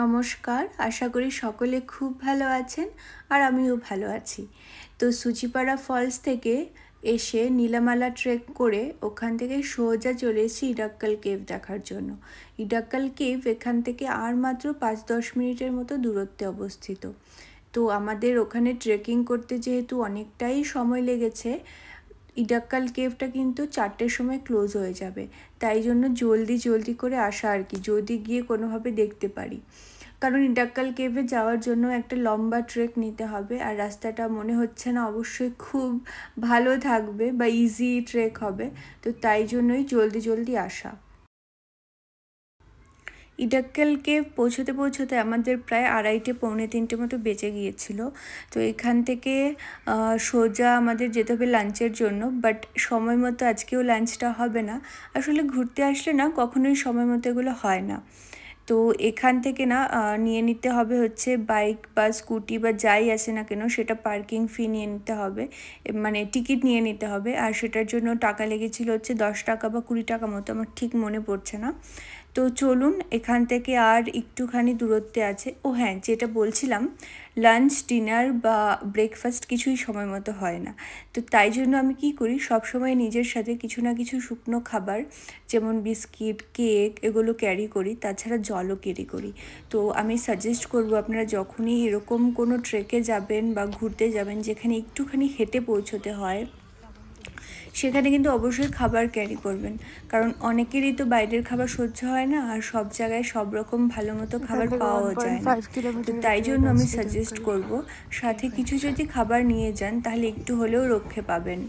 নমস্কার, আশা করি সকলে খুব ভালো আছেন আর আমিও ভালো আছি। তো সুচিপাড়া ফলস থেকে এসে নীলামালা ট্রেক করে ওখান থেকে সোজা চলে এসেছি ইডাক্কাল কেভ দেখার জন্য। ইডাক্কাল কেভ এখান থেকে আর মাত্র 5-10 মিনিটের মতো দূরত্বে অবস্থিত। তো আমাদের ওখানে ট্রেকিং করতে যেহেতু অনেকটাই সময় লেগেছে, ইডাক্কাল কেভটা কিন্তু 4টের সময় ক্লোজ হয়ে যাবে, তাই জন্য জলদি করে আসা আর কি, যদি গিয়ে কোনোভাবে দেখতে পারি। কারণ ইডাক্কাল কেভে যাওয়ার জন্য একটা লম্বা ট্রেক নিতে হবে, আর রাস্তাটা মনে হচ্ছে না অবশ্যই খুব ভালো থাকবে বা ইজি ট্রেক হবে, তো তাই জন্যই জলদি আসা। ইডাক্কাল কেভ পৌঁছতে আমাদের প্রায় 2:30-3:45 মতো বেজে গিয়েছিল। তো এখান থেকে সোজা আমাদের যেতে হবে লাঞ্চের জন্য, বাট সময় মতো আজকেও লাঞ্চটা হবে না। আসলে ঘুরতে আসলে না কখনোই সময় মতো এগুলো হয় না। তো এখান থেকে না নিয়ে নিতে হবে হচ্ছে বাইক বা স্কুটি বা যাই আসে না কেন, সেটা পার্কিং ফি নিয়ে নিতে হবে, মানে টিকিট নিয়ে নিতে হবে। আর সেটার জন্য টাকা লেগেছিল হচ্ছে 10 টাকা বা 20 টাকা মতো, আমার ঠিক মনে পড়ছে না। তো চলুন, এখান থেকে আর একটুখানি দূরত্বে আছে। ও হ্যাঁ, যেটা বলছিলাম, লাঞ্চ ডিনার বা ব্রেকফাস্ট কিছুই সময় মতো হয় না। তো তাই জন্য আমি কি করি, সবসময় নিজের সাথে কিছু না কিছু শুকনো খাবার, যেমন বিস্কিট, কেক, এগুলো ক্যারি করি, তাছাড়া জলও ক্যারি করি। তো আমি সাজেস্ট করব, আপনারা যখনই এরকম কোনো ট্রেকে যাবেন বা ঘুরতে যাবেন যেখানে একটুখানি হেঁটে পৌঁছতে হয়, সেখানে কিন্তু অবশ্যই খাবার ক্যারি করবেন, কারণ অনেকেরই তো বাইরের খাবার সহ্য হয় না, আর সব জায়গায় সব রকম ভালো মতো খাবার পাওয়াও যায় না। তো তাই জন্য আমি সাজেস্ট করব, সাথে কিছু যদি খাবার নিয়ে যান তাহলে একটু হলেও রক্ষে পাবেন।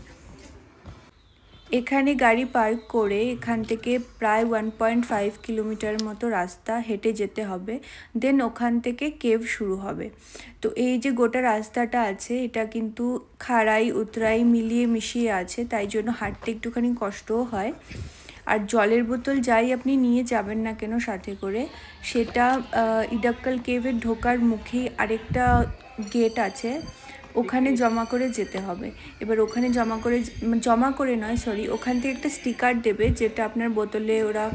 এখানে গাড়ি পার্ক করে এখান থেকে প্রায় 1.5 কিলোমিটার মতো রাস্তা হেঁটে যেতে হবে, দেন ওখান থেকে কেভ শুরু হবে। তো এই যে গোটা রাস্তাটা আছে, এটা কিন্তু খাড়াই উতরাই মিলিয়ে মিশিয়ে আছে, তাই জন্য হাঁটতে একটুখানি কষ্টও হয়। আর জলের বোতল যাই আপনি নিয়ে যাবেন না কেন সাথে করে, সেটা ইডাক্কাল কেভের ঢোকার মুখেই আরেকটা গেট আছে, ওখানে জমা করে যেতে হবে। এবার ওখানে জমা করে নয়, সরি, ওখান থেকে একটা স্টিকার দেবে, যেটা আপনার বোতলে ওরা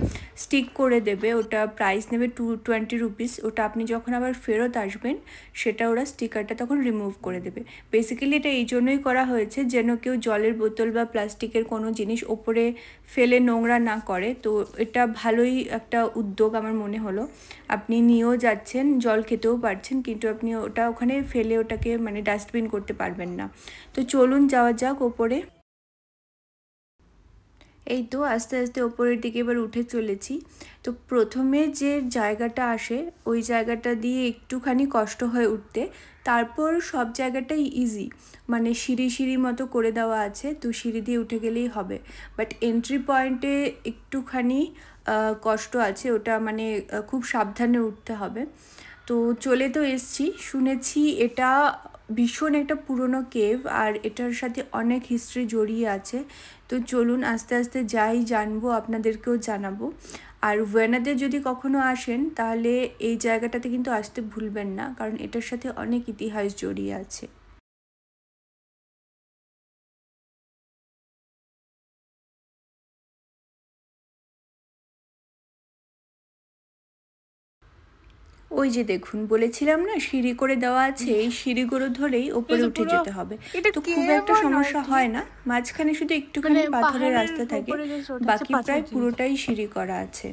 স্টিক করে দেবে। ওটা প্রাইস নেবে 220 রুপিস। ওটা আপনি যখন আবার ফেরত আসবেন, সেটা ওরা স্টিকারটা তখন রিমুভ করে দেবে। বেসিক্যালি এটা এই জন্যই করা হয়েছে যেন কেউ জলের বোতল বা প্লাস্টিকের কোনো জিনিস ওপরে ফেলে নোংরা না করে। তো এটা ভালোই একটা উদ্যোগ আমার মনে হলো। আপনি নিয়েও যাচ্ছেন, জল খেতেও পারছেন, কিন্তু আপনি ওটা ওখানে ফেলে ওটাকে মানে ডাস্টবিন করতে পারবেন না। তো চলুন যাওয়া যাক ওপরে। এই তো আস্তে আস্তে ওপরের দিকে এবার উঠে চলেছি। তো প্রথমে যে জায়গাটা আসে, ওই জায়গাটা দিয়ে একটুখানি কষ্ট হয়ে উঠতে, তারপর সব জায়গাটাই ইজি, মানে সিঁড়ি মতো করে দেওয়া আছে, তো সিঁড়ি দিয়ে উঠে গেলেই হবে। বাট এন্ট্রি পয়েন্টে একটুখানি কষ্ট আছে, ওটা মানে খুব সাবধানে উঠতে হবে। তো চলে তো এসছি, শুনেছি এটা ভীষণ একটা পুরনো কেভ, আর এটার সাথে অনেক হিস্ট্রি জড়িয়ে আছে। তো চলুন আস্তে আস্তে যাই, জানবো, আপনাদেরকেও জানাবো। আর ওয়েনাতে যদি কখনো আসেন তাহলে এই জায়গাটাতে কিন্তু আসতে ভুলবেন না, কারণ এটার সাথে অনেক ইতিহাস জড়িয়ে আছে। ওই যে দেখুন, বলেছিলাম না সিঁড়ি করে দেওয়া আছে, এই সিঁড়িগুলো ধরেই ওপরে উঠে যেতে হবে। তো খুব একটা সমস্যা হয় না, মাঝখানে শুধু একটুখানি পাথরের রাস্তা থাকে, বাকি প্রায় পুরোটাই সিঁড়ি করা আছে।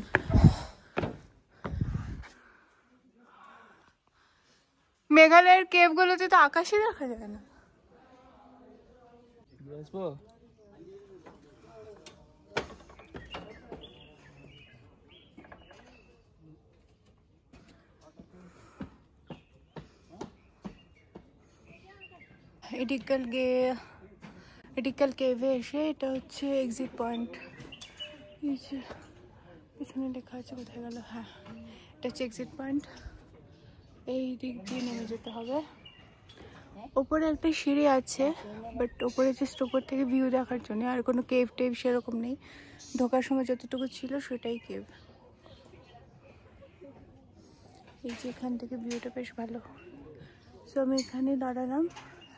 মেঘালয়ের কেভগুলোতে তো আকাশই দেখা যায় না। এডিক্যাল কেভে এসে এটা হচ্ছে এক্সিট পয়েন্ট। এখানে লেখা আছে, কোথায় গেল, হ্যাঁ এটা হচ্ছে এক্সিট পয়েন্ট। এই দিক দিয়ে নেমে যেতে হবে। ওপরে একটা সিঁড়ি আছে, বাট ওপরে জাস্ট ওপর থেকে ভিউ দেখার জন্য, আর কোনো কেভ টেভ সেরকম নেই। ঢোকার সময় যতটুকু ছিল সেটাই কেভ। এই যে এখান থেকে ভিউটা বেশ ভালো। তো আমি এখানে দাঁড়ালাম,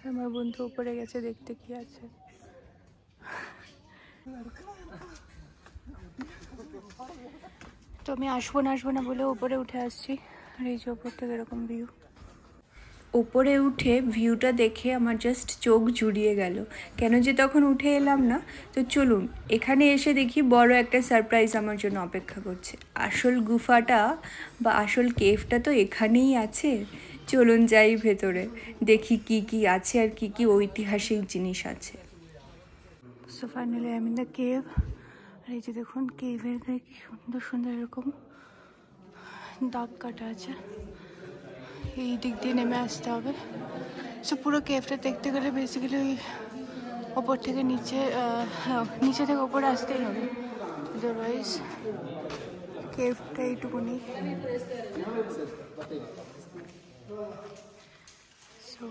আমার বন্ধু উপরে গেছে দেখতে কি আছে। তো আমি আসবো না বলে উপরে উঠে আসছি। আর এই যে ওপর থেকে এরকম ভিউ। ওপরে উঠে ভিউটা দেখে আমার জাস্ট চোখ জুড়িয়ে গেল। কেন যে তখন উঠে এলাম না। তো চলুন, এখানে এসে দেখি বড় একটা সারপ্রাইজ আমার জন্য অপেক্ষা করছে। আসল গুফাটা বা আসল কেভটা তো এখানেই আছে। চলুন যাই ভেতরে, দেখি কি কি আছে আর কি কি ঐতিহাসিক জিনিস আছে। So finally I am in the cave. আর এই যে দেখুন কেভের গায়ে কি সুন্দর সুন্দর এরকম দাগ কাটা আছে। এই দিক দিয়ে নেমে আসতে হবে। সো পুরো কেভটা দেখতে গেলে বেসিক্যালি ওই ওপর থেকে নিচে, নিচে থেকে ওপরে আসতেই হবে, আদারওয়াইজ কেভটা এইটুকুনি। সো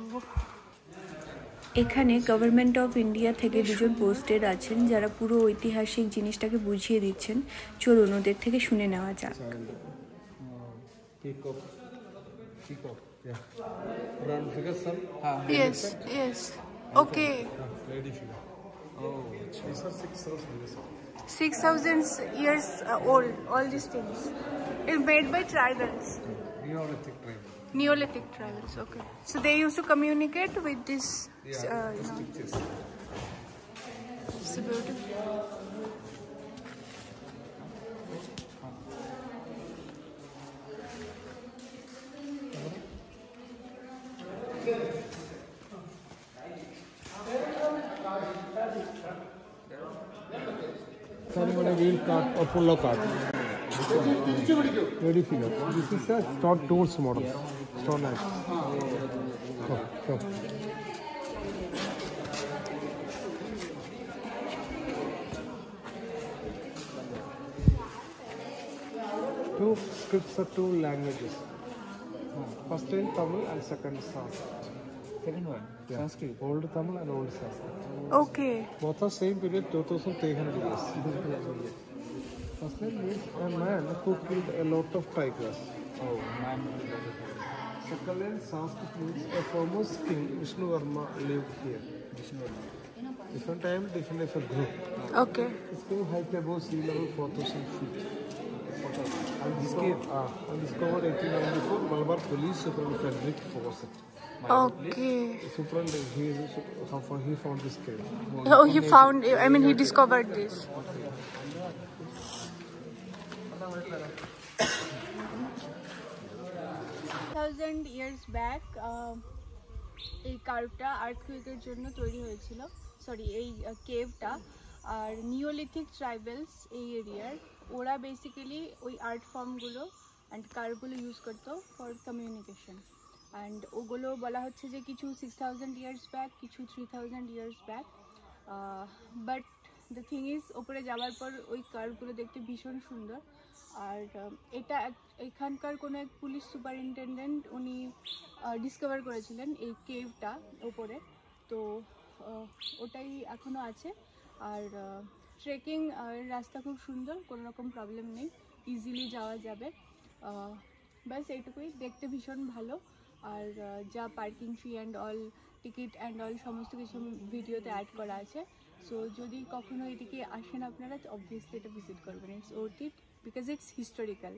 এখানে গভর্নমেন্ট অফ ইন্ডিয়া থেকে দুজন পোস্টেড আছেন যারা পুরো ঐতিহাসিক জিনিসটাকে বুঝিয়ে দিচ্ছেন। চলুন ওদের থেকে শুনে নেওয়া যাক। Peacock, yeah. Round figure, sir? yes, yes, okay. Lady figure. Oh, these are 6,000 years old. 6,000 years old, all these things. It's made by tribals. Neolithic tribe. Neolithic tribals, okay. So they used to communicate with this, Pictures. It's beautiful. Standing on a wheel cart or pull-up cart. Lady figure. This is a stone tools model. Stone knife. Come. Two scripts are two languages. First in Tamil and second Sanskrit. Second one, Yeah. Sanskrit. Old Tamil and old Sanskrit. Okay. Both are same period, 2,300 years. First name means a man who killed a lot of tigers. Oh, man. Second name Sanskrit means a famous king Vishnu Varma lived here. Different time, different life group. Okay. This cave height above sea level 4,000 feet. Undiscovered 1894, Malabar Police Superintendent Frederick Fawcett. Okay. Superintendent, he found this cave. Oh, he found, I mean, he discovered this. 1000 years back, এই কার্ভটা আর্থকুইকের জন্য তৈরি হয়েছিল, sorry এই কেভটা। আর neolithic ট্রাইবেলস এই এরিয়ার, ওরা basically ওই art ফর্মগুলো and কার্ভগুলো use করতো ফর কমিউনিকেশন। অ্যান্ড ওগুলো বলা হচ্ছে যে কিছু 6000 ইয়ার্স ব্যাক, কিছু 3000 years back. But the thing is, ওপরে যাওয়ার পর ওই কার্ভগুলো দেখতে ভীষণ সুন্দর। আর এটা এখানকার কোনো এক পুলিশ সুপারিনটেন্ডেন্ট উনি ডিসকভার করেছিলেন এই কেভটা ওপরে, তো ওটাই এখনও আছে। আর ট্রেকিং রাস্তা খুব সুন্দর, কোনো রকম প্রবলেম নেই, ইজিলি যাওয়া যাবে। ব্যাস এইটুকুই, দেখতে ভীষণ ভালো। আর যা parking fee and all, ticket and all সমস্ত কিছু ভিডিওতে অ্যাড করা আছে। সো যদি কখনো এদিকে আসেন আপনারা, তো অবভিয়াসলি এটা ভিজিট করবেন। It's worth it because it's historical.